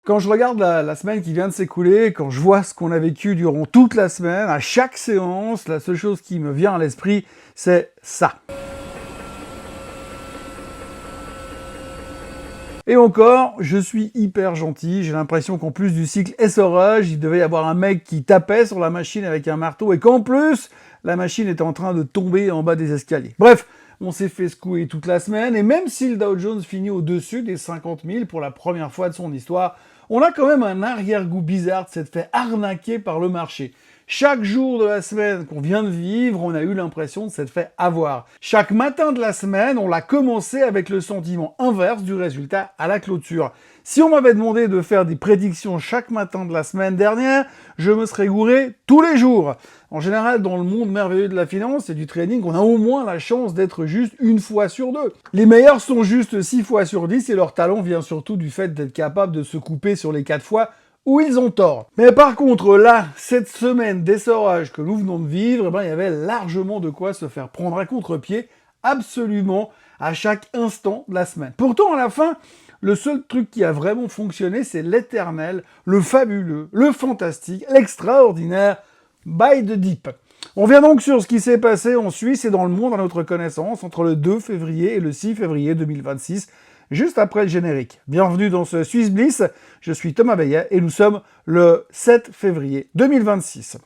Quand je regarde la semaine qui vient de s'écouler, quand je vois ce qu'on a vécu durant toute la semaine, à chaque séance, la seule chose qui me vient à l'esprit, c'est ça. Et encore, je suis hyper gentil, j'ai l'impression qu'en plus du cycle essorage, il devait y avoir un mec qui tapait sur la machine avec un marteau et qu'en plus, la machine était en train de tomber en bas des escaliers. Bref, on s'est fait secouer toute la semaine et même si le Dow Jones finit au-dessus des 50 000 pour la première fois de son histoire, on a quand même un arrière-goût bizarre de s'être fait arnaquer par le marché. Chaque jour de la semaine qu'on vient de vivre, on a eu l'impression de s'être fait avoir. Chaque matin de la semaine, on l'a commencé avec le sentiment inverse du résultat à la clôture. Si on m'avait demandé de faire des prédictions chaque matin de la semaine dernière, je me serais gouré tous les jours. En général, dans le monde merveilleux de la finance et du trading, on a au moins la chance d'être juste une fois sur deux. Les meilleurs sont juste 6 fois sur 10 et leur talent vient surtout du fait d'être capable de se couper sur les 4 fois où ils ont tort. Mais par contre, là, cette semaine d'essorage que nous venons de vivre, il y avait largement de quoi se faire prendre à contre-pied absolument à chaque instant de la semaine. Pourtant, à la fin, le seul truc qui a vraiment fonctionné, c'est l'éternel, le fabuleux, le fantastique, l'extraordinaire buy the dip. On vient donc sur ce qui s'est passé en Suisse et dans le monde à notre connaissance entre le 2 février et le 6 février 2026, juste après le générique. Bienvenue dans ce Swiss Bliss, je suis Thomas Bayet et nous sommes le 7 février 2026.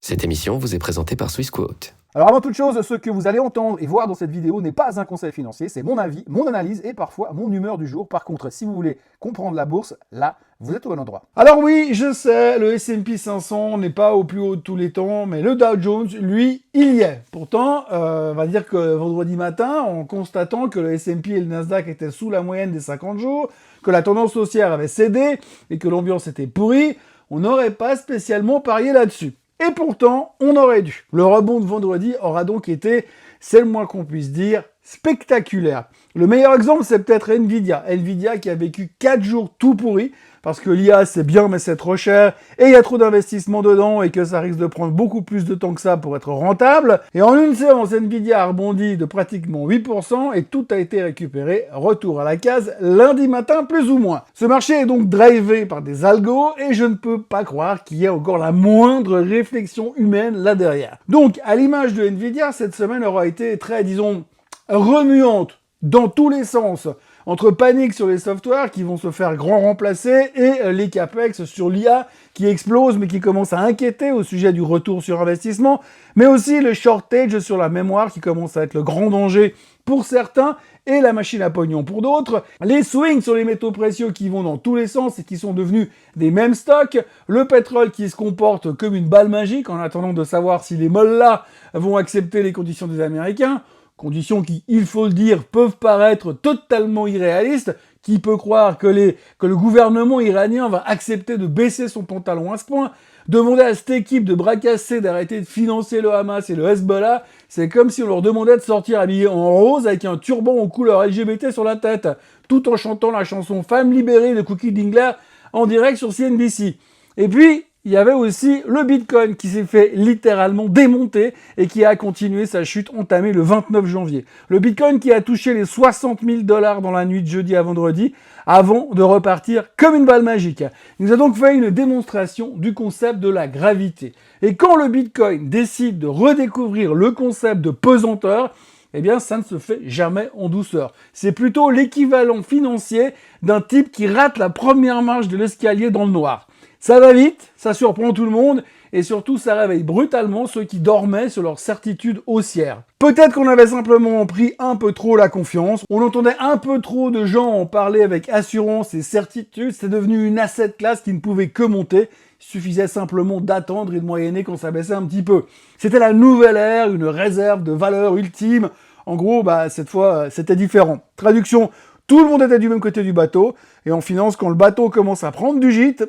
Cette émission vous est présentée par Swissquote. Alors avant toute chose, ce que vous allez entendre et voir dans cette vidéo n'est pas un conseil financier, c'est mon avis, mon analyse et parfois mon humeur du jour. Par contre, si vous voulez comprendre la bourse, là, vous êtes au bon endroit. Alors oui, je sais, le S&P 500 n'est pas au plus haut de tous les temps, mais le Dow Jones, lui, il y est. Pourtant, on va dire que vendredi matin, en constatant que le S&P et le Nasdaq étaient sous la moyenne des 50 jours, que la tendance haussière avait cédé et que l'ambiance était pourrie, on n'aurait pas spécialement parié là-dessus. Et pourtant, on aurait dû. Le rebond de vendredi aura donc été, c'est le moins qu'on puisse dire, spectaculaire. Le meilleur exemple, c'est peut-être Nvidia. Nvidia qui a vécu 4 jours tout pourris, parce que l'IA c'est bien mais c'est trop cher, et il y a trop d'investissement dedans, et que ça risque de prendre beaucoup plus de temps que ça pour être rentable. Et en une séance, Nvidia a rebondi de pratiquement 8%, et tout a été récupéré. Retour à la case lundi matin, plus ou moins. Ce marché est donc drivé par des algos, et je ne peux pas croire qu'il y ait encore la moindre réflexion humaine là derrière. Donc, à l'image de Nvidia, cette semaine aura été très, disons, remuante dans tous les sens, entre panique sur les softwares qui vont se faire grand remplacer et les capex sur l'IA qui explose mais qui commence à inquiéter au sujet du retour sur investissement, mais aussi le shortage sur la mémoire qui commence à être le grand danger pour certains et la machine à pognon pour d'autres, les swings sur les métaux précieux qui vont dans tous les sens et qui sont devenus des mêmes stocks, le pétrole qui se comporte comme une balle magique en attendant de savoir si les mollahs vont accepter les conditions des Américains, conditions qui, il faut le dire, peuvent paraître totalement irréalistes. Qui peut croire que le gouvernement iranien va accepter de baisser son pantalon à ce point? Demander à cette équipe de bras cassés d'arrêter de financer le Hamas et le Hezbollah, c'est comme si on leur demandait de sortir habillés en rose avec un turban aux couleurs LGBT sur la tête, tout en chantant la chanson Femmes libérées de Cookie Dingler en direct sur CNBC. Et puis, il y avait aussi le Bitcoin qui s'est fait littéralement démonter et qui a continué sa chute entamée le 29 janvier. Le Bitcoin qui a touché les 60 000 $ dans la nuit de jeudi à vendredi avant de repartir comme une balle magique. Il nous a donc fait une démonstration du concept de la gravité. Et quand le Bitcoin décide de redécouvrir le concept de pesanteur, eh bien, ça ne se fait jamais en douceur. C'est plutôt l'équivalent financier d'un type qui rate la première marche de l'escalier dans le noir. Ça va vite, ça surprend tout le monde, et surtout ça réveille brutalement ceux qui dormaient sur leur certitude haussière. Peut-être qu'on avait simplement pris un peu trop la confiance, on entendait un peu trop de gens en parler avec assurance et certitude, c'est devenu une asset class qui ne pouvait que monter, il suffisait simplement d'attendre et de moyenner quand ça baissait un petit peu. C'était la nouvelle ère, une réserve de valeur ultime, en gros, cette fois, c'était différent. Traduction, tout le monde était du même côté du bateau, et en finance, quand le bateau commence à prendre du gîte,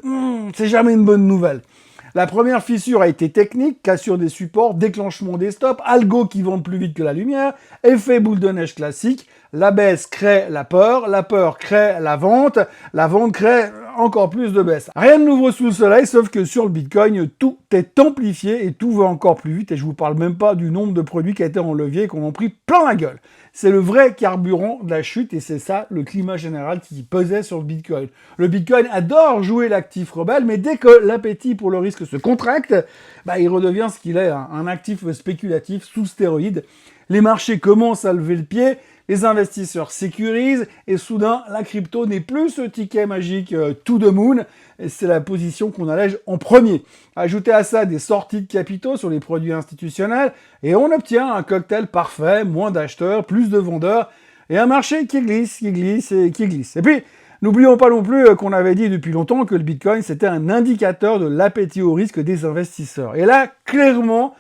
c'est jamais une bonne nouvelle. La première fissure a été technique, cassure des supports, déclenchement des stops, algo qui vendent plus vite que la lumière, effet boule de neige classique, la baisse crée la peur crée la vente crée encore plus de baisse. Rien de nouveau sous le soleil, sauf que sur le Bitcoin, tout est amplifié et tout va encore plus vite. Et je vous parle même pas du nombre de produits qui a été en levier et qu'on en pris plein la gueule. C'est le vrai carburant de la chute et c'est ça le climat général qui pesait sur le Bitcoin. Le Bitcoin adore jouer l'actif rebelle, mais dès que l'appétit pour le risque se contracte, il redevient ce qu'il est, un actif spéculatif sous stéroïdes. Les marchés commencent à lever le pied, les investisseurs sécurisent et soudain la crypto n'est plus ce ticket magique to the moon, et c'est la position qu'on allège en premier. Ajoutez à ça des sorties de capitaux sur les produits institutionnels et on obtient un cocktail parfait, moins d'acheteurs, plus de vendeurs et un marché qui glisse, qui glisse et qui glisse. Et puis, n'oublions pas non plus qu'on avait dit depuis longtemps que le Bitcoin c'était un indicateur de l'appétit au risque des investisseurs. Et là, clairement,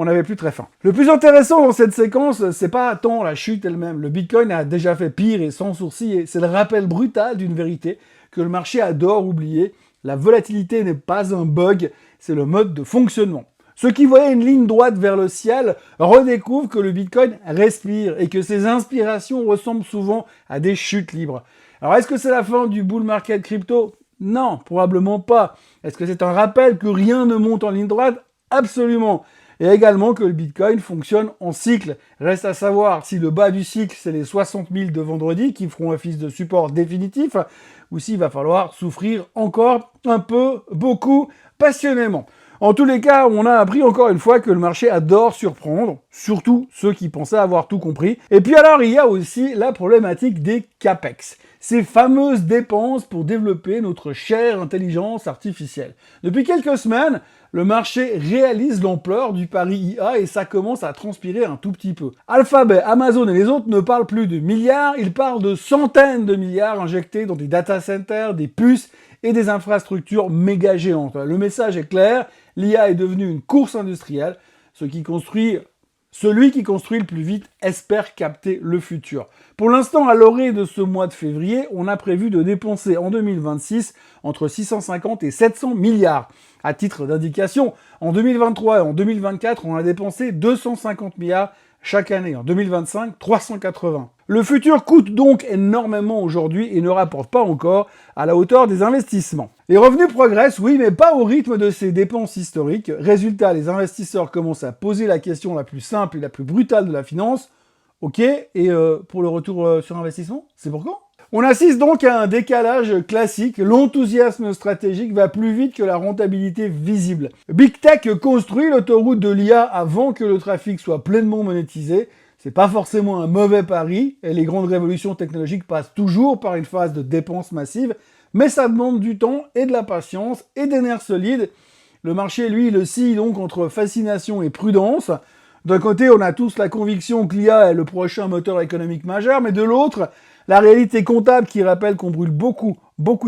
on n'avait plus très faim. Le plus intéressant dans cette séquence, c'est pas tant la chute elle-même. Le Bitcoin a déjà fait pire et sans sourcil, et c'est le rappel brutal d'une vérité que le marché adore oublier. La volatilité n'est pas un bug, c'est le mode de fonctionnement. Ceux qui voyaient une ligne droite vers le ciel redécouvrent que le Bitcoin respire et que ses inspirations ressemblent souvent à des chutes libres. Alors est-ce que c'est la fin du bull market crypto? Non, probablement pas. Est-ce que c'est un rappel que rien ne monte en ligne droite? Absolument. Et également que le Bitcoin fonctionne en cycle. Reste à savoir si le bas du cycle, c'est les 60 000 de vendredi qui feront office de support définitif, ou s'il va falloir souffrir encore un peu, beaucoup, passionnément. En tous les cas, on a appris encore une fois que le marché adore surprendre, surtout ceux qui pensaient avoir tout compris. Et puis alors, il y a aussi la problématique des CAPEX, ces fameuses dépenses pour développer notre chère intelligence artificielle. Depuis quelques semaines, le marché réalise l'ampleur du pari IA et ça commence à transpirer un tout petit peu. Alphabet, Amazon et les autres ne parlent plus de milliards, ils parlent de centaines de milliards injectés dans des data centers, des puces et des infrastructures méga géantes. Le message est clair, l'IA est devenue une course industrielle, celui qui construit le plus vite espère capter le futur. Pour l'instant, à l'orée de ce mois de février, on a prévu de dépenser en 2026 entre 650 et 700 milliards. À titre d'indication, en 2023 et en 2024, on a dépensé 250 milliards chaque année. En 2025, 380. Le futur coûte donc énormément aujourd'hui et ne rapporte pas encore à la hauteur des investissements. Les revenus progressent, oui, mais pas au rythme de ces dépenses historiques. Résultat, les investisseurs commencent à poser la question la plus simple et la plus brutale de la finance. Ok, et pour le retour sur investissement, c'est pour quand ? On assiste donc à un décalage classique. L'enthousiasme stratégique va plus vite que la rentabilité visible. Big Tech construit l'autoroute de l'IA avant que le trafic soit pleinement monétisé. C'est pas forcément un mauvais pari, et les grandes révolutions technologiques passent toujours par une phase de dépenses massives, mais ça demande du temps et de la patience et des nerfs solides. Le marché, lui, il oscille donc entre fascination et prudence. D'un côté, on a tous la conviction que l'IA est le prochain moteur économique majeur, mais de l'autre, la réalité comptable qui rappelle qu'on brûle beaucoup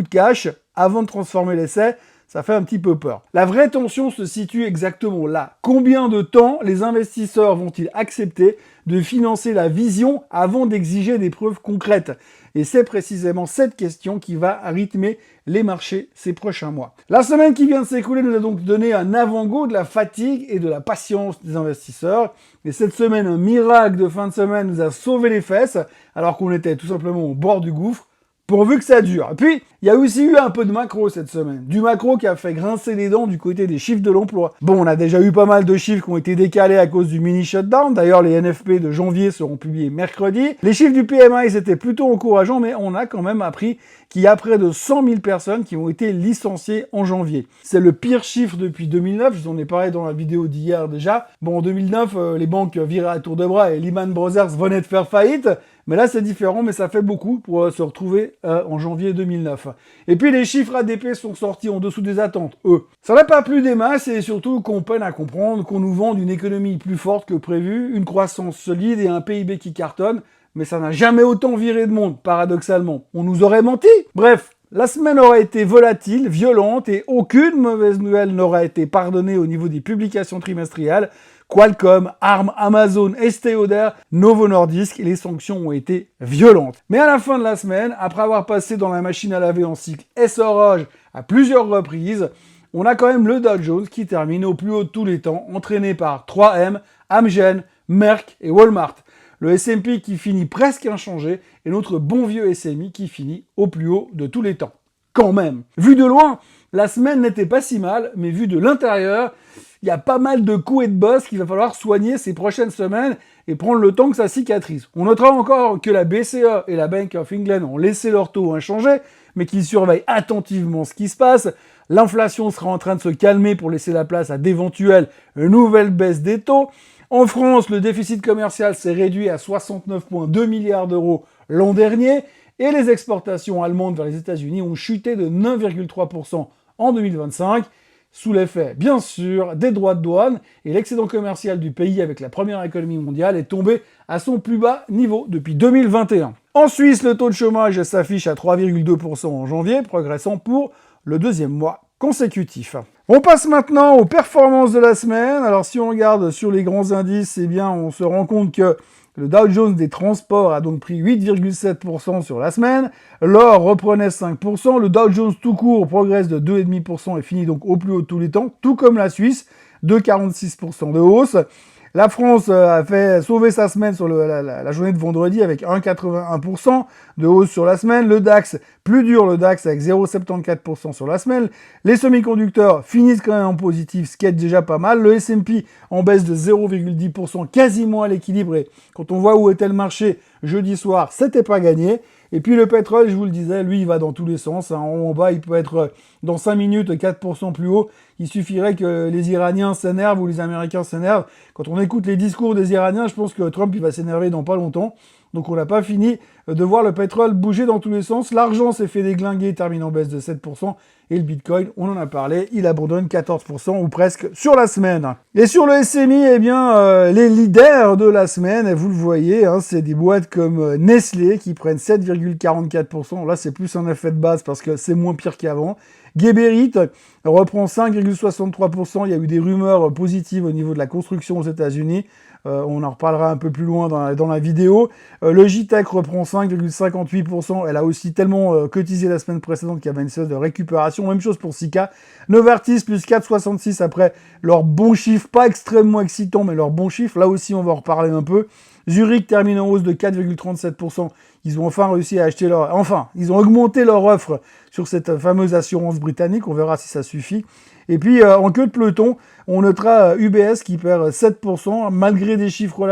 de cash avant de transformer l'essai, ça fait un petit peu peur. La vraie tension se situe exactement là. Combien de temps les investisseurs vont-ils accepter de financer la vision avant d'exiger des preuves concrètes ? Et c'est précisément cette question qui va rythmer les marchés ces prochains mois. La semaine qui vient de s'écouler nous a donc donné un avant-goût de la fatigue et de la patience des investisseurs. Et cette semaine, un miracle de fin de semaine nous a sauvé les fesses, alors qu'on était tout simplement au bord du gouffre. Pourvu que ça dure. Et puis, il y a aussi eu un peu de macro cette semaine. Du macro qui a fait grincer les dents du côté des chiffres de l'emploi. Bon, on a déjà eu pas mal de chiffres qui ont été décalés à cause du mini-shutdown. D'ailleurs, les NFP de janvier seront publiés mercredi. Les chiffres du PMI, c'était plutôt encourageant, mais on a quand même appris qu'il y a près de 100 000 personnes qui ont été licenciées en janvier. C'est le pire chiffre depuis 2009, je vous en ai parlé dans la vidéo d'hier déjà. Bon, en 2009, les banques viraient à tour de bras et Lehman Brothers venait de faire faillite. Mais là, c'est différent, mais ça fait beaucoup pour se retrouver en janvier 2009. Et puis, les chiffres ADP sont sortis en dessous des attentes, eux. Ça n'a pas plu des masses et surtout qu'on peine à comprendre qu'on nous vende une économie plus forte que prévu, une croissance solide et un PIB qui cartonne. Mais ça n'a jamais autant viré de monde, paradoxalement. On nous aurait menti. Bref, la semaine aura été volatile, violente et aucune mauvaise nouvelle n'aura été pardonnée au niveau des publications trimestrielles. Qualcomm, ARM, Amazon, Estée Lauder, Novo Nordisk et les sanctions ont été violentes. Mais à la fin de la semaine, après avoir passé dans la machine à laver en cycle essorage à plusieurs reprises, on a quand même le Dow Jones qui termine au plus haut de tous les temps, entraîné par 3M, Amgen, Merck et Walmart. Le S&P qui finit presque inchangé et notre bon vieux SMI qui finit au plus haut de tous les temps. quand même. Vu de loin, la semaine n'était pas si mal, mais vu de l'intérieur, il y a pas mal de coups et de bosses qu'il va falloir soigner ces prochaines semaines et prendre le temps que ça cicatrise. On notera encore que la BCE et la Bank of England ont laissé leur taux inchangé, mais qu'ils surveillent attentivement ce qui se passe. L'inflation sera en train de se calmer pour laisser la place à d'éventuelles nouvelles baisses des taux. En France, le déficit commercial s'est réduit à 69,2 milliards d'euros l'an dernier et les exportations allemandes vers les États-Unis ont chuté de 9,3% en 2025, sous l'effet, bien sûr, des droits de douane, et l'excédent commercial du pays avec la première économie mondiale est tombé à son plus bas niveau depuis 2021. En Suisse, le taux de chômage s'affiche à 3,2% en janvier, progressant pour le deuxième mois consécutif. On passe maintenant aux performances de la semaine. Alors si on regarde sur les grands indices, eh bien on se rend compte que le Dow Jones des transports a donc pris 8,7% sur la semaine. L'or reprenait 5%. Le Dow Jones tout court progresse de 2,5% et finit donc au plus haut de tous les temps, tout comme la Suisse, 2,46% de hausse. La France a fait sauver sa semaine sur la journée de vendredi avec 1,81% de hausse sur la semaine. Le DAX, plus dur le DAX avec 0,74% sur la semaine. Les semi-conducteurs finissent quand même en positif, ce qui est déjà pas mal. Le S&P en baisse de 0,10%, quasiment à l'équilibre. Et quand on voit où était le marché jeudi soir, c'était pas gagné. Et puis le pétrole, je vous le disais, lui, il va dans tous les sens. En haut, en bas, il peut être dans 5 minutes 4% plus haut. Il suffirait que les Iraniens s'énervent ou les Américains s'énervent. Quand on écoute les discours des Iraniens, je pense que Trump il va s'énerver dans pas longtemps. Donc on n'a pas fini de voir le pétrole bouger dans tous les sens. L'argent s'est fait déglinguer, termine en baisse de 7%. Et le Bitcoin, on en a parlé, il abandonne 14% ou presque sur la semaine. Et sur le SMI, eh bien, les leaders de la semaine, vous le voyez, hein, c'est des boîtes comme Nestlé qui prennent 7,44%. Là, c'est plus un effet de base parce que c'est moins pire qu'avant. Geberit reprend 5,63%. Il y a eu des rumeurs positives au niveau de la construction aux États-Unis. On en reparlera un peu plus loin dans la vidéo. Le JTech reprend 5,58%. Elle a aussi tellement cotisé la semaine précédente qu'il y avait une espèce de récupération. Même chose pour Sika. Novartis plus 4,66 après leur bon chiffre, pas extrêmement excitant, mais leur bon chiffre. Là aussi, on va en reparler un peu. Zurich termine en hausse de 4,37%. Ils ont enfin réussi à acheter ils ont augmenté leur offre sur cette fameuse assurance britannique. On verra si ça suffit. Et puis, en queue de peloton, on notera UBS qui perd 7%, malgré des chiffres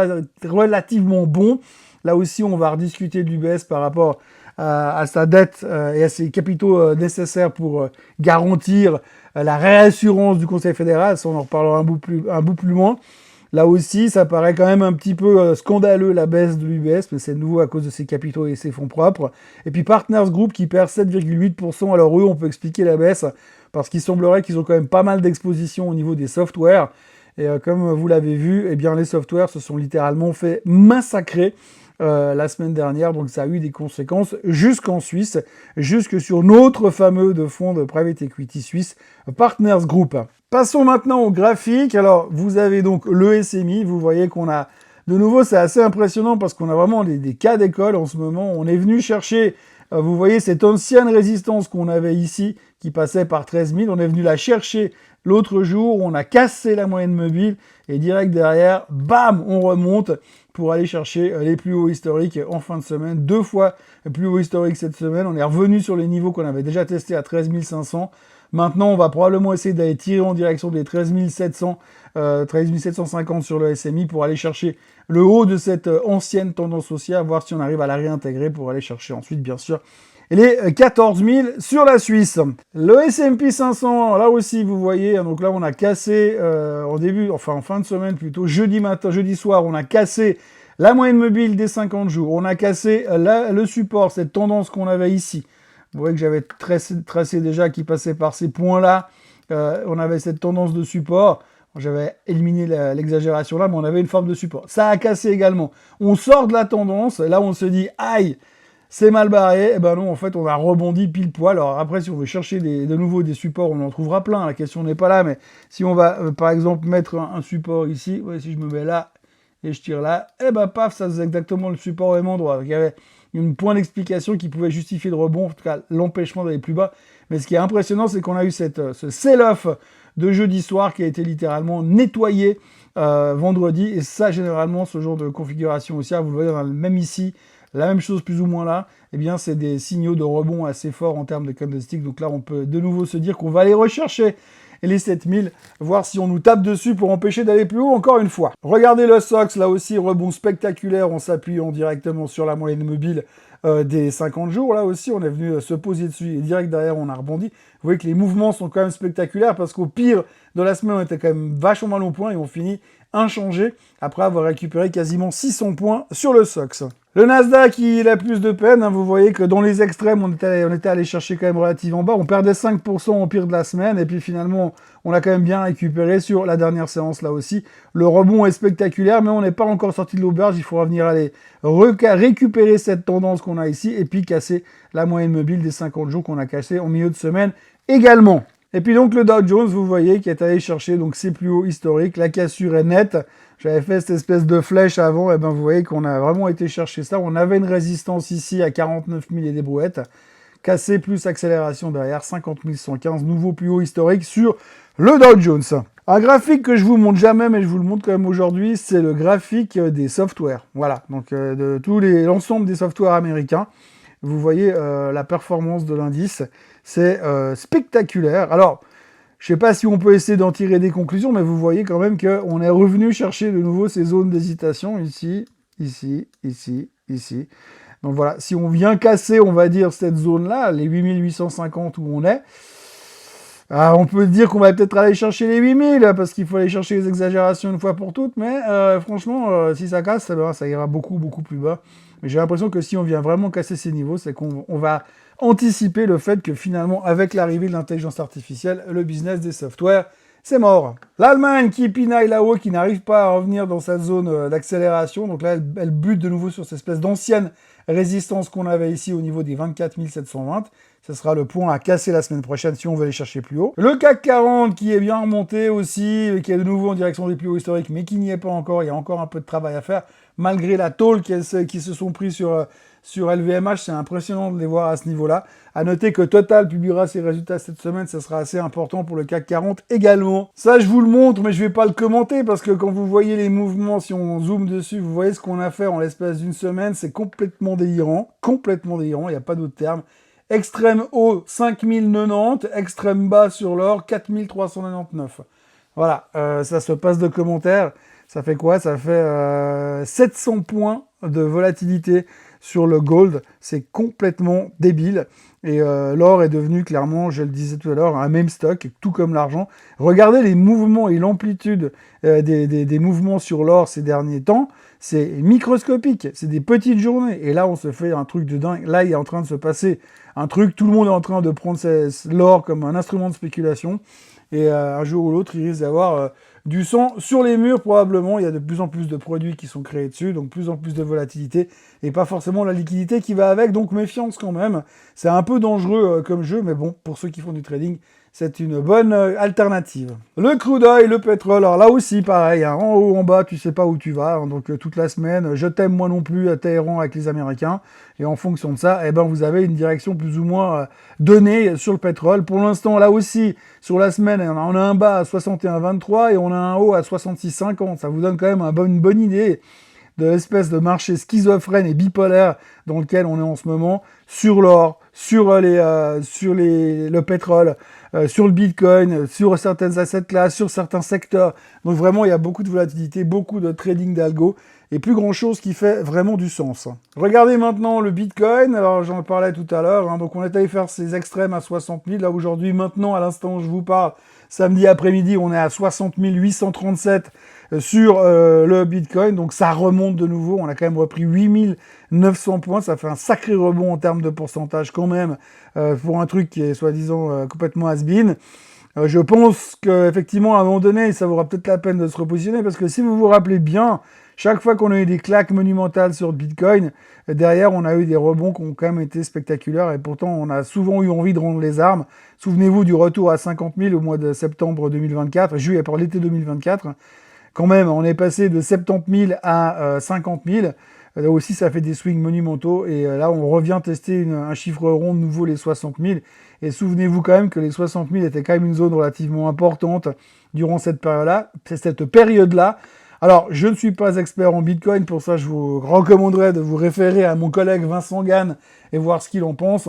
relativement bons. Là aussi, on va rediscuter de l'UBS par rapport à sa dette et à ses capitaux nécessaires pour garantir la réassurance du Conseil fédéral. Ça, on en reparlera un bout plus loin. Là aussi, ça paraît quand même un petit peu scandaleux la baisse de l'UBS, mais c'est nouveau à cause de ses capitaux et ses fonds propres. Et puis Partners Group qui perd 7,8%. Alors eux, on peut expliquer la baisse parce qu'il semblerait qu'ils ont quand même pas mal d'expositions au niveau des softwares. Et comme vous l'avez vu, eh bien les softwares se sont littéralement fait massacrer la semaine dernière. Donc ça a eu des conséquences jusqu'en Suisse, jusque sur notre fameux fonds de private equity suisse, Partners Group. Passons maintenant au graphique. Alors, vous avez donc le SMI. Vous voyez qu'on a, de nouveau, c'est assez impressionnant parce qu'on a vraiment des cas d'école en ce moment. On est venu chercher, vous voyez, cette ancienne résistance qu'on avait ici, qui passait par 13 000. On est venu la chercher l'autre jour. On a cassé la moyenne mobile et direct derrière, bam, on remonte pour aller chercher les plus hauts historiques en fin de semaine. 2 fois le plus haut historique cette semaine. On est revenu sur les niveaux qu'on avait déjà testés à 13 500. Maintenant, on va probablement essayer d'aller tirer en direction des 13 700, 13 750 sur le SMI pour aller chercher le haut de cette ancienne tendance haussière, voir si on arrive à la réintégrer pour aller chercher ensuite, bien sûr, les 14 000 sur la Suisse. Le S&P 500, là aussi, vous voyez, donc là, on a cassé en fin de semaine plutôt, jeudi soir, on a cassé la moyenne mobile des 50 jours, on a cassé le support, cette tendance qu'on avait ici. Vous voyez que j'avais tracé déjà qui passait par ces points-là. On avait cette tendance de support. J'avais éliminé l'exagération là, mais on avait une forme de support. Ça a cassé également. On sort de la tendance. Là, on se dit, aïe, c'est mal barré. Et ben non, en fait, on a rebondi pile poil. Alors après, si on veut chercher de nouveau des supports, on en trouvera plein. La question n'est pas là. Mais si on va, par exemple, mettre un support ici, ouais, si je me mets là et je tire là, et ben paf, ça c'est exactement le support au même endroit. Donc, il y avait une point d'explication qui pouvait justifier le rebond, en tout cas l'empêchement d'aller plus bas. Mais ce qui est impressionnant, c'est qu'on a eu ce sell-off de jeudi soir qui a été littéralement nettoyé vendredi. Et ça, généralement, ce genre de configuration haussière, vous le voyez, on a même ici la même chose plus ou moins là, eh bien c'est des signaux de rebond assez forts en termes de candlestick. Donc là, on peut de nouveau se dire qu'on va aller rechercher les 7000, voir si on nous tape dessus pour empêcher d'aller plus haut encore une fois. Regardez le SOX, là aussi, rebond spectaculaire en s'appuyant directement sur la moyenne mobile des 50 jours. Là aussi, on est venu se poser dessus et direct derrière, on a rebondi. Vous voyez que les mouvements sont quand même spectaculaires parce qu'au pire de la semaine, on était quand même vachement mal au point et on finit inchangé après avoir récupéré quasiment 600 points sur le SOX. Le Nasdaq, il a plus de peine. Hein. Vous voyez que dans les extrêmes, on était allé chercher quand même relativement bas. On perdait 5% au pire de la semaine. Et puis finalement, on a quand même bien récupéré sur la dernière séance là aussi. Le rebond est spectaculaire, mais on n'est pas encore sorti de l'auberge. Il faudra venir aller récupérer cette tendance qu'on a ici et puis casser la moyenne mobile des 50 jours qu'on a cassé en milieu de semaine également. Et puis donc le Dow Jones, vous voyez, qui est allé chercher donc ses plus hauts historiques. La cassure est nette. J'avais fait cette espèce de flèche avant, et ben vous voyez qu'on a vraiment été chercher ça. On avait une résistance ici à 49 000 et des brouettes. Cassé plus accélération derrière, 50 115, nouveau plus haut historique sur le Dow Jones. Un graphique que je vous montre jamais, mais je vous le montre quand même aujourd'hui, c'est le graphique des softwares. Voilà, donc de l'ensemble des softwares américains. Vous voyez la performance de l'indice, c'est spectaculaire. Alors, je ne sais pas si on peut essayer d'en tirer des conclusions, mais vous voyez quand même qu'on est revenu chercher de nouveau ces zones d'hésitation, ici, ici, ici, ici. Donc voilà, si on vient casser, on va dire, cette zone-là, les 8850 où on est, on peut dire qu'on va peut-être aller chercher les 8000, parce qu'il faut aller chercher les exagérations une fois pour toutes, mais franchement, si ça casse, ça ira beaucoup, beaucoup plus bas. Mais j'ai l'impression que si on vient vraiment casser ces niveaux, c'est qu'on va anticiper le fait que finalement, avec l'arrivée de l'intelligence artificielle, le business des softwares, c'est mort. L'Allemagne qui pinaille là-haut, qui n'arrive pas à revenir dans cette zone d'accélération. Donc là, elle bute de nouveau sur cette espèce d'ancienne résistance qu'on avait ici au niveau des 24 720. Ce sera le point à casser la semaine prochaine si on veut aller chercher plus haut. Le CAC 40 qui est bien remonté aussi, qui est de nouveau en direction des plus hauts historiques, mais qui n'y est pas encore. Il y a encore un peu de travail à faire, malgré la tôle qui se sont pris sur LVMH. C'est impressionnant de les voir à ce niveau-là. À noter que Total publiera ses résultats cette semaine, ça sera assez important pour le CAC 40 également. Ça, je vous le montre, mais je vais pas le commenter parce que quand vous voyez les mouvements, si on zoome dessus, vous voyez ce qu'on a fait en l'espace d'une semaine, c'est complètement délirant, il n'y a pas d'autre terme. Extrême haut, 5090, extrême bas sur l'or, 4399. Voilà, ça se passe de commentaires. Ça fait quoi? Ça fait 700 points de volatilité sur le gold. C'est complètement débile. Et l'or est devenu clairement, je le disais tout à l'heure, un meme stock, tout comme l'argent. Regardez les mouvements et l'amplitude des mouvements sur l'or ces derniers temps. C'est microscopique, c'est des petites journées. Et là, on se fait un truc de dingue. Là, il est en train de se passer un truc. Tout le monde est en train de prendre l'or comme un instrument de spéculation. Et un jour ou l'autre, il risque d'avoir du sang sur les murs probablement. Il y a de plus en plus de produits qui sont créés dessus, donc plus en plus de volatilité et pas forcément la liquidité qui va avec, donc méfiance quand même. C'est un peu dangereux comme jeu, mais bon, pour ceux qui font du trading, c'est une bonne alternative. Le crude oil, le pétrole, alors là aussi pareil, hein, en haut, en bas, tu sais pas où tu vas, hein, donc toute la semaine, je t'aime moi non plus à Téhéran avec les Américains, et en fonction de ça, eh ben, vous avez une direction plus ou moins donnée sur le pétrole. Pour l'instant, là aussi, sur la semaine, on a un bas à 61,23 et on a un haut à 66,50, ça vous donne quand même une bonne idée de l'espèce de marché schizophrène et bipolaire dans lequel on est en ce moment, sur l'or, sur le pétrole, sur le bitcoin, sur certaines assets classes, sur certains secteurs. Donc vraiment, il y a beaucoup de volatilité, beaucoup de trading d'algo, et plus grand chose qui fait vraiment du sens. Regardez maintenant le bitcoin, alors j'en parlais tout à l'heure, hein, donc on est allé faire ces extrêmes à 60 000, là aujourd'hui, maintenant, à l'instant où je vous parle, samedi après-midi, on est à 60 837 sur le Bitcoin, donc ça remonte de nouveau, on a quand même repris 8900 points, ça fait un sacré rebond en termes de pourcentage quand même, pour un truc qui est soi-disant complètement has-been. Je pense qu'effectivement, à un moment donné, ça vaudra peut-être la peine de se repositionner, parce que si vous vous rappelez bien, chaque fois qu'on a eu des claques monumentales sur le Bitcoin, derrière, on a eu des rebonds qui ont quand même été spectaculaires, et pourtant, on a souvent eu envie de rendre les armes. Souvenez-vous du retour à 50 000 au mois de septembre 2024, juillet par l'été 2024. Quand même, on est passé de 70 000 à 50 000. Là aussi, ça fait des swings monumentaux. Et là, on revient tester un chiffre rond de nouveau, les 60 000. Et souvenez-vous quand même que les 60 000 étaient quand même une zone relativement importante durant cette période-là. Alors, je ne suis pas expert en Bitcoin, pour ça je vous recommanderais de vous référer à mon collègue Vincent Gann et voir ce qu'il en pense.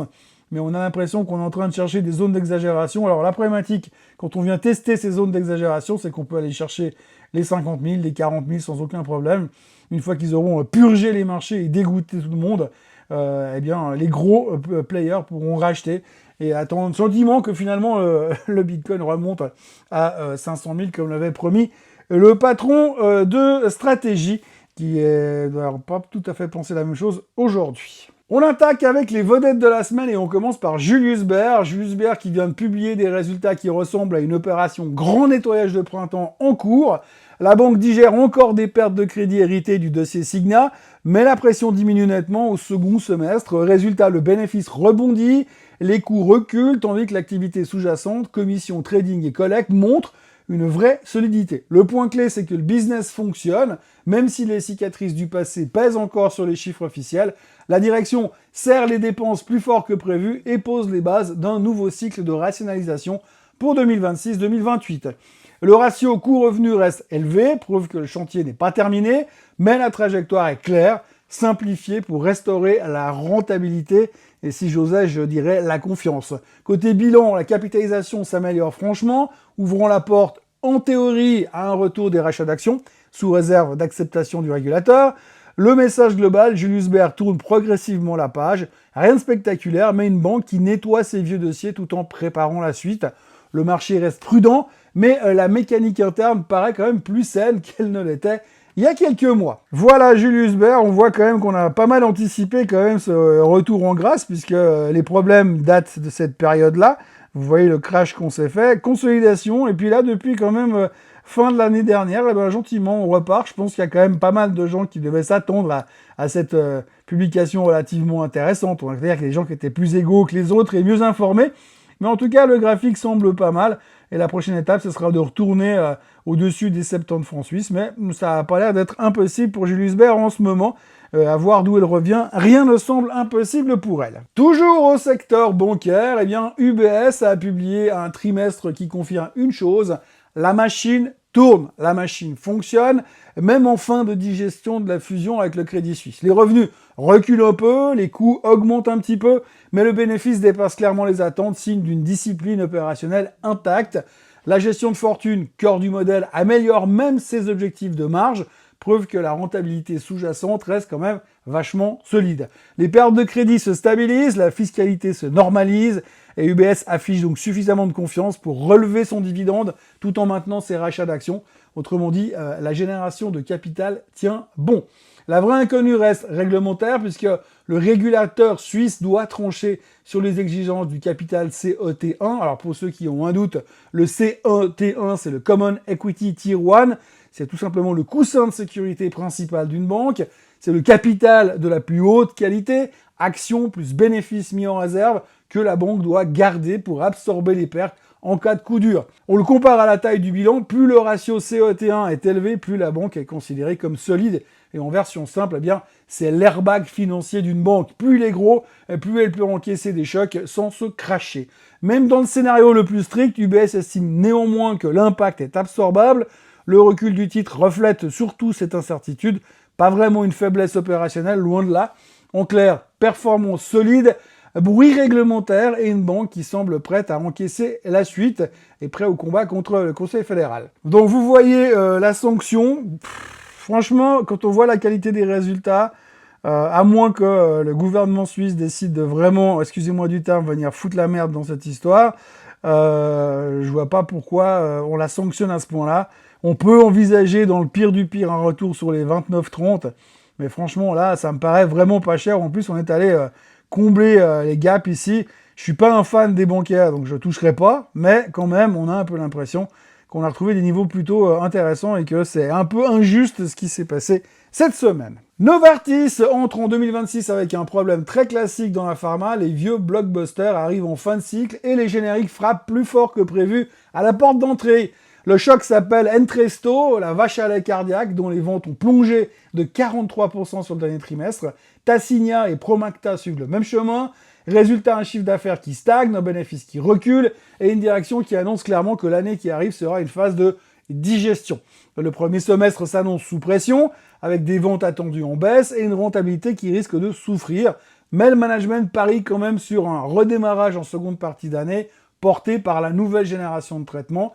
Mais on a l'impression qu'on est en train de chercher des zones d'exagération. Alors la problématique, quand on vient tester ces zones d'exagération, c'est qu'on peut aller chercher les 50 000, les 40 000 sans aucun problème. Une fois qu'ils auront purgé les marchés et dégoûté tout le monde, eh bien les gros players pourront racheter et attendre le sentiment que finalement le Bitcoin remonte à 500 000 comme l'avait promis le patron de stratégie, qui n'a pas tout à fait pensé la même chose aujourd'hui. On attaque avec les vedettes de la semaine et on commence par Julius Baer. Julius Baer qui vient de publier des résultats qui ressemblent à une opération grand nettoyage de printemps en cours. La banque digère encore des pertes de crédit héritées du dossier Signa, mais la pression diminue nettement au second semestre. Résultat, le bénéfice rebondit, les coûts reculent, tandis que l'activité sous-jacente, commission, trading et collecte montre une vraie solidité. Le point clé, c'est que le business fonctionne, même si les cicatrices du passé pèsent encore sur les chiffres officiels. La direction serre les dépenses plus fort que prévu et pose les bases d'un nouveau cycle de rationalisation pour 2026-2028. Le ratio coût-revenu reste élevé, prouve que le chantier n'est pas terminé, mais la trajectoire est claire, simplifiée pour restaurer la rentabilité et si j'osais, je dirais la confiance. Côté bilan, la capitalisation s'améliore franchement, ouvrant la porte en théorie à un retour des rachats d'actions, sous réserve d'acceptation du régulateur. Le message global, Julius Baer tourne progressivement la page. Rien de spectaculaire, mais une banque qui nettoie ses vieux dossiers tout en préparant la suite. Le marché reste prudent, mais la mécanique interne paraît quand même plus saine qu'elle ne l'était il y a quelques mois. Voilà Julius Baer, on voit quand même qu'on a pas mal anticipé quand même ce retour en grâce, puisque les problèmes datent de cette période-là. Vous voyez le crash qu'on s'est fait, consolidation, et puis là, depuis quand même fin de l'année dernière, eh ben, gentiment, on repart. Je pense qu'il y a quand même pas mal de gens qui devaient s'attendre à cette publication relativement intéressante. On va dire que les gens qui étaient plus égaux que les autres et mieux informés. Mais en tout cas, le graphique semble pas mal. Et la prochaine étape, ce sera de retourner au-dessus des 70 francs suisses. Mais ça n'a pas l'air d'être impossible pour Julius Baer en ce moment. À voir d'où elle revient, rien ne semble impossible pour elle. Toujours au secteur bancaire, eh bien, UBS a publié un trimestre qui confirme une chose, la machine tourne, la machine fonctionne, même en fin de digestion de la fusion avec le Crédit Suisse. Les revenus reculent un peu, les coûts augmentent un petit peu, mais le bénéfice dépasse clairement les attentes, signe d'une discipline opérationnelle intacte. La gestion de fortune, cœur du modèle, améliore même ses objectifs de marge, preuve que la rentabilité sous-jacente reste quand même vachement solide. Les pertes de crédit se stabilisent, la fiscalité se normalise, et UBS affiche donc suffisamment de confiance pour relever son dividende tout en maintenant ses rachats d'actions. Autrement dit, la génération de capital tient bon. La vraie inconnue reste réglementaire puisque le régulateur suisse doit trancher sur les exigences du capital CET1. Alors pour ceux qui ont un doute, le CET1 c'est le Common Equity Tier 1. C'est tout simplement le coussin de sécurité principal d'une banque. C'est le capital de la plus haute qualité, actions plus bénéfices mis en réserve, que la banque doit garder pour absorber les pertes en cas de coup dur. On le compare à la taille du bilan, plus le ratio CET1 est élevé, plus la banque est considérée comme solide. Et en version simple, eh bien, c'est l'airbag financier d'une banque. Plus il est gros, plus elle peut encaisser des chocs sans se cracher. Même dans le scénario le plus strict, UBS estime néanmoins que l'impact est absorbable. Le recul du titre reflète surtout cette incertitude. Pas vraiment une faiblesse opérationnelle, loin de là. En clair, performance solide, bruit réglementaire et une banque qui semble prête à encaisser la suite et prêt au combat contre le Conseil fédéral. Donc vous voyez la sanction. Franchement, quand on voit la qualité des résultats, à moins que le gouvernement suisse décide de vraiment, excusez-moi du terme, venir foutre la merde dans cette histoire, je vois pas pourquoi on la sanctionne à ce point-là. On peut envisager dans le pire du pire un retour sur les 29,30, mais franchement là, ça me paraît vraiment pas cher. En plus, on est allé combler les gaps ici. Je suis pas un fan des bancaires, donc je toucherai pas, mais quand même, on a un peu l'impression qu'on a retrouvé des niveaux plutôt intéressants et que c'est un peu injuste ce qui s'est passé cette semaine. Novartis entre en 2026 avec un problème très classique dans la pharma. Les vieux blockbusters arrivent en fin de cycle et les génériques frappent plus fort que prévu à la porte d'entrée. Le choc s'appelle Entresto, la vache à lait cardiaque, dont les ventes ont plongé de 43% sur le dernier trimestre. Tasigna et Promacta suivent le même chemin. Résultat, un chiffre d'affaires qui stagne, un bénéfice qui recule et une direction qui annonce clairement que l'année qui arrive sera une phase de digestion. Le premier semestre s'annonce sous pression, avec des ventes attendues en baisse et une rentabilité qui risque de souffrir. Mais le management parie quand même sur un redémarrage en seconde partie d'année, porté par la nouvelle génération de traitements,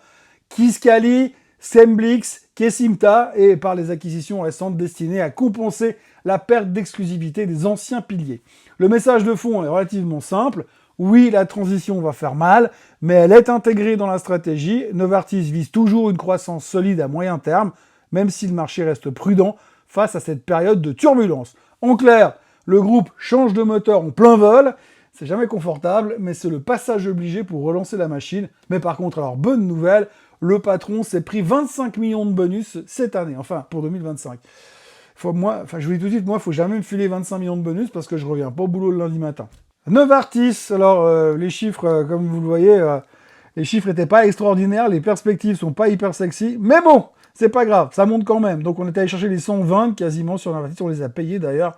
Kisqali, Scemblix, Kesimpta, et par les acquisitions récentes destinées à compenser la perte d'exclusivité des anciens piliers. Le message de fond est relativement simple. Oui, la transition va faire mal, mais elle est intégrée dans la stratégie. Novartis vise toujours une croissance solide à moyen terme, même si le marché reste prudent face à cette période de turbulence. En clair, le groupe change de moteur en plein vol. C'est jamais confortable, mais c'est le passage obligé pour relancer la machine. Mais par contre, alors bonne nouvelle, le patron s'est pris 25 millions de bonus cette année, enfin pour 2025. Je vous dis tout de suite, moi, il faut jamais me filer 25 millions de bonus parce que je reviens pas au boulot le lundi matin. Novartis, alors les chiffres, comme vous le voyez, les chiffres n'étaient pas extraordinaires, les perspectives sont pas hyper sexy, mais bon, c'est pas grave, ça monte quand même. Donc on est allé chercher les 120 quasiment sur Novartis, on les a payés d'ailleurs,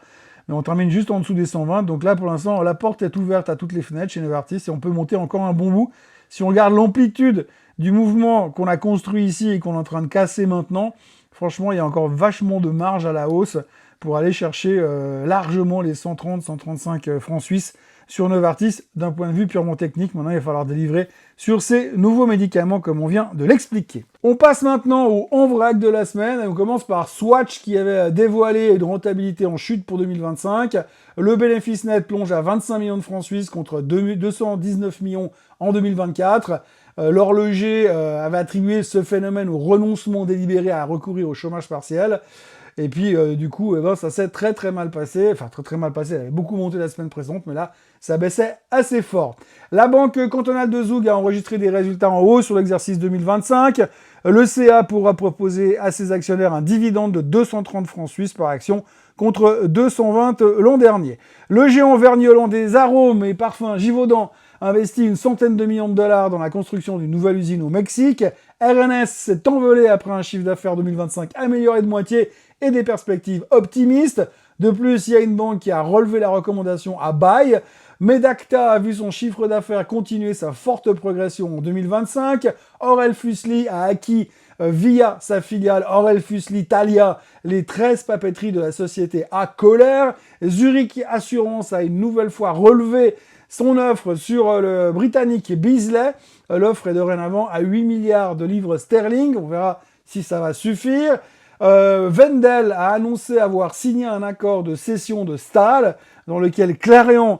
mais on termine juste en dessous des 120. Donc là, pour l'instant, la porte est ouverte à toutes les fenêtres chez Novartis et on peut monter encore un bon bout. Si on regarde l'amplitude du mouvement qu'on a construit ici et qu'on est en train de casser maintenant, franchement, il y a encore vachement de marge à la hausse pour aller chercher largement les 130, 135 francs suisses sur Novartis d'un point de vue purement technique. Maintenant, il va falloir délivrer sur ces nouveaux médicaments comme on vient de l'expliquer. On passe maintenant au en vrac de la semaine. On commence par Swatch qui avait dévoilé une rentabilité en chute pour 2025. Le bénéfice net plonge à 25 millions de francs suisses contre 219 millions en 2024. L'horloger avait attribué ce phénomène au renoncement délibéré à recourir au chômage partiel. Et puis, du coup, ça s'est très très mal passé. Enfin, très très mal passé. Elle avait beaucoup monté la semaine précédente, mais là, ça baissait assez fort. La banque cantonale de Zug a enregistré des résultats en hausse sur l'exercice 2025. Le CA pourra proposer à ses actionnaires un dividende de 230 francs suisses par action contre 220 l'an dernier. Le géant vergnolant des arômes et parfums Givaudan investit une centaine de millions de dollars dans la construction d'une nouvelle usine au Mexique. RNS s'est envolé après un chiffre d'affaires 2025 amélioré de moitié et des perspectives optimistes. De plus, il y a une banque qui a relevé la recommandation à buy. Medacta a vu son chiffre d'affaires continuer sa forte progression en 2025. Aurel Fusli a acquis via sa filiale Aurel Fusli Thalia les 13 papeteries de la société A. Kohler. Zurich Assurance a une nouvelle fois relevé son offre sur le britannique Beazley. L'offre est dorénavant à 8 milliards de livres sterling. On verra si ça va suffire. Wendel a annoncé avoir signé un accord de cession de Stahl dans lequel Clarion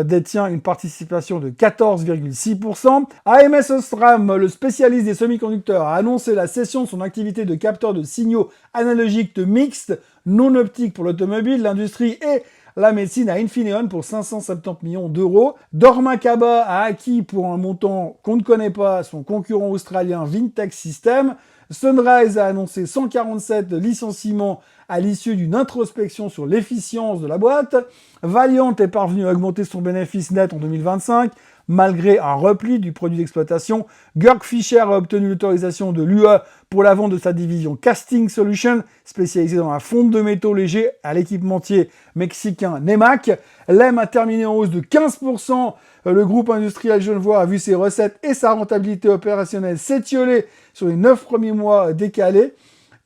détient une participation de 14,6%. AMS Osram, le spécialiste des semi-conducteurs, a annoncé la cession de son activité de capteur de signaux analogiques mixtes non optiques pour l'automobile, l'industrie et la médecine à Infineon pour 570 millions d'euros. Dormakaba a acquis pour un montant qu'on ne connaît pas son concurrent australien Vintech System. Sunrise a annoncé 147 licenciements à l'issue d'une introspection sur l'efficience de la boîte. Valiant est parvenu à augmenter son bénéfice net en 2025, malgré un repli du produit d'exploitation. Georg Fischer a obtenu l'autorisation de l'UE pour la vente de sa division Casting Solutions, spécialisée dans la fonte de métaux légers à l'équipementier mexicain Nemac. L'EM a terminé en hausse de 15%. Le groupe industriel genevois a vu ses recettes et sa rentabilité opérationnelle s'étioler sur les 9 premiers mois décalés.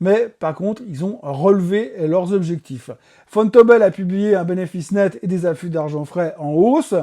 Mais par contre, ils ont relevé leurs objectifs. Fontobel a publié un bénéfice net et des afflux d'argent frais en hausse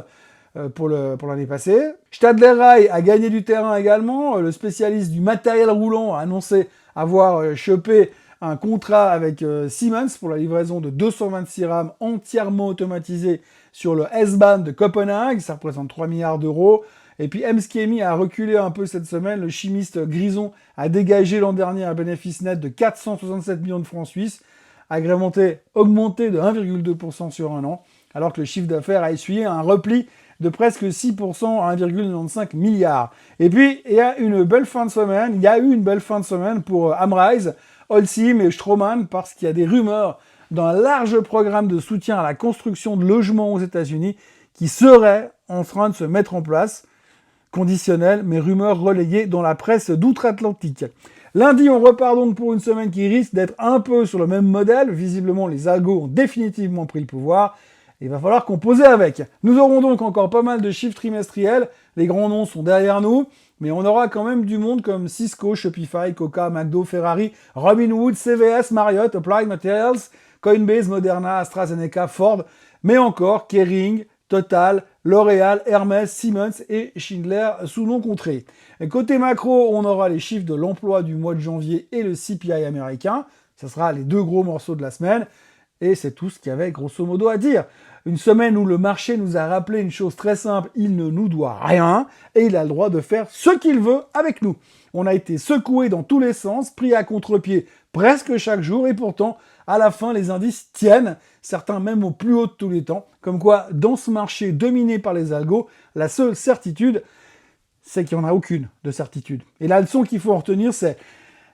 pour l'année passée. Stadler Rail a gagné du terrain également. Le spécialiste du matériel roulant a annoncé avoir chopé un contrat avec Siemens pour la livraison de 226 rames entièrement automatisées sur le S-Bahn de Copenhague. Ça représente 3 milliards d'euros. Et puis Chemi a reculé un peu cette semaine. Le chimiste Grison a dégagé l'an dernier un bénéfice net de 467 millions de francs suisses, augmenté de 1,2% sur un an, alors que le chiffre d'affaires a essuyé un repli de presque 6% à 1,95 milliard. Et puis, il y a eu une belle fin de semaine pour Amrise, Holcim et Straumann, parce qu'il y a des rumeurs d'un large programme de soutien à la construction de logements aux États-Unis qui serait en train de se mettre en place. Conditionnel, mais rumeurs relayées dans la presse d'outre-Atlantique. Lundi, on repart donc pour une semaine qui risque d'être un peu sur le même modèle. Visiblement, les algos ont définitivement pris le pouvoir. Il va falloir composer avec. Nous aurons donc encore pas mal de chiffres trimestriels. Les grands noms sont derrière nous. mais on aura quand même du monde comme Cisco, Shopify, Coca, McDo, Ferrari, Robinhood, CVS, Marriott, Applied Materials, Coinbase, Moderna, AstraZeneca, Ford, mais encore Kering, Total, L'Oréal, Hermès, Siemens et Schindler sous nom contré. Et côté macro, on aura les chiffres de l'emploi du mois de janvier et le CPI américain. Ce sera les deux gros morceaux de la semaine. Et c'est tout ce qu'il y avait grosso modo à dire. Une semaine où le marché nous a rappelé une chose très simple, il ne nous doit rien et il a le droit de faire ce qu'il veut avec nous. On a été secoué dans tous les sens, pris à contre-pied presque chaque jour et pourtant, à la fin, les indices tiennent, certains même au plus haut de tous les temps. Comme quoi, dans ce marché dominé par les algos, la seule certitude, c'est qu'il n'y en a aucune de certitude. Et la leçon qu'il faut en retenir, c'est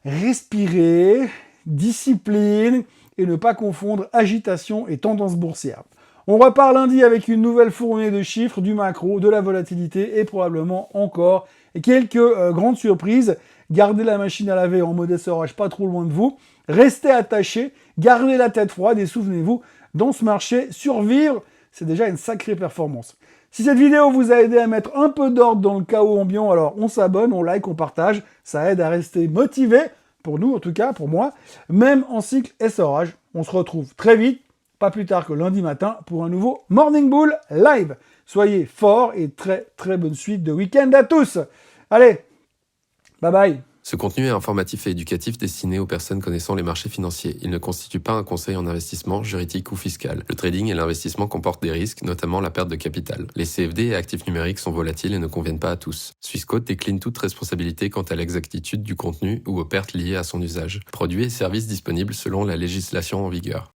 respirer, discipline et ne pas confondre agitation et tendance boursière. On repart lundi avec une nouvelle fournée de chiffres, du macro, de la volatilité et probablement encore quelques grandes surprises. Gardez la machine à laver en mode essorage pas trop loin de vous. Restez attachés, gardez la tête froide et souvenez-vous, dans ce marché, survivre, c'est déjà une sacrée performance. Si cette vidéo vous a aidé à mettre un peu d'ordre dans le chaos ambiant, alors on s'abonne, on like, on partage. Ça aide à rester motivé, pour nous en tout cas, pour moi, même en cycle essorage. On se retrouve très vite, pas plus tard que lundi matin, pour un nouveau Morning Bull Live. Soyez forts et très très bonne suite de week-end à tous. Allez, bye bye. Ce contenu est informatif et éducatif destiné aux personnes connaissant les marchés financiers. Il ne constitue pas un conseil en investissement, juridique ou fiscal. Le trading et l'investissement comportent des risques, notamment la perte de capital. Les CFD et actifs numériques sont volatiles et ne conviennent pas à tous. Swissquote décline toute responsabilité quant à l'exactitude du contenu ou aux pertes liées à son usage. Produits et services disponibles selon la législation en vigueur.